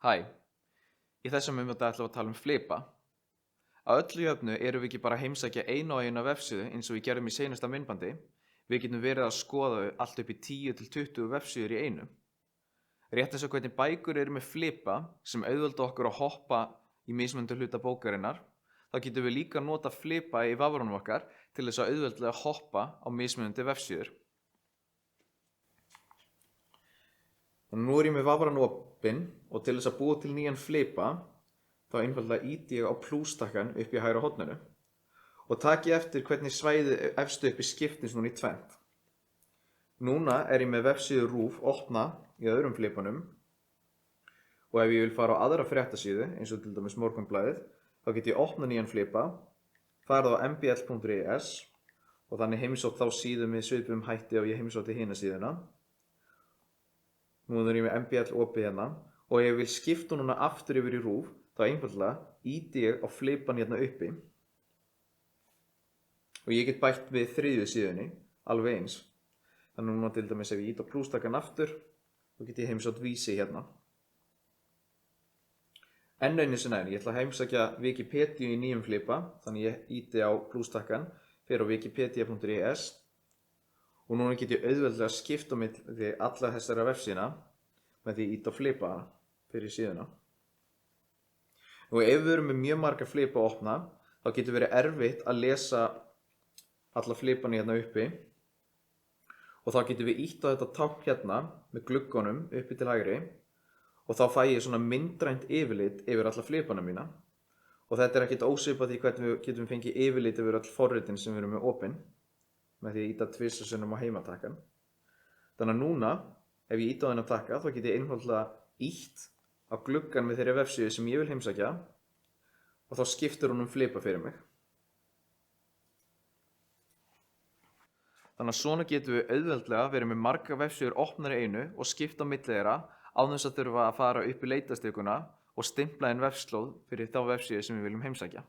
Hæ, í þessum myndbandi ætlum við að tala um flipa. Að öllu jöfnu erum við ekki bara að heimsækja eina og eina vefsíðu eins og við gerðum í seinasta myndbandi. Við getum verið að skoða allt upp í 10 til 20 vefsíður í einu. Rétt eins og hvernig bækur eru með flipa sem auðvelda okkur að hoppa í mismunandi hluta bókarinnar, þá getum við líka nota flipa í vafranum okkar til þess að auðvelda að hoppa á mismunandi vefsíður. Nú er ég með vafran opinn og til þess að búa til nýjan flipa þá einfaldlega ýti ég á plústakkann upp í hægra horninu og taki eftir hvernig svæðið efst uppi skiptist núna í tvennt. Núna er ég með vefsíðu RÚV opna í öðrum flipanum og ef ég vil fara á aðra fréttasíðu eins og til dæmis Morgunblaðið þá get ég opnað nýjan flipa, farið á mbl.is og þannig heimsótt þá síðu með svipuðum hætti og ég heimsótti hina síðuna. Nú er ég með MBL opið hérna og ef ég vil skipta núna aftur yfir í RÚV þá einfaldlega ýti ég á flipan hérna uppi og ég get bætt við þriðju síðunni alveg eins. Þannig núna til dæmis ef ég ýti á plústakkann aftur þá get ég heimsótt vísi hérna. Enn einu sinni ég ætla að heimsækja Wikipedia í nýjum flipa, þannig ég ýti á plústakkann, fer á wikipedia.is og núna get ég auðveldlega að skipta á milli alla þessara vefsíðna með því að ýta á flipa fyrir síðuna. Og ef við erum með mjög marga flipa að opna, þá getur verið erfitt að lesa alla flipana hérna uppi og þá getum við ýtt á þetta tákn hérna með gluggunum uppi til hægri og þá fæ ég svona myndrænt yfirlit yfir alla flipana mína og þetta er ekkert ósvipað því hvernig við getum fengið yfirlit yfir öll forritin sem við erum með opin með því að ýta tvisvarsinnum á heimatakkann. Þannig að núna, ef ég ýta á þennan takka, þá get ég einfaldlega ýtt á gluggan með þeirri vefsíðu sem ég vil heimsækja og þá skiptir hún flipa fyrir mig. Þannig að svona getum við auðveldlega verið með marga vefsíður opnar í einu og skipta á milli þeirra án þess að þurfa að fara upp í leitastökuna og stimpla inn vefslóð fyrir þá vefsíðu sem við viljum heimsækja.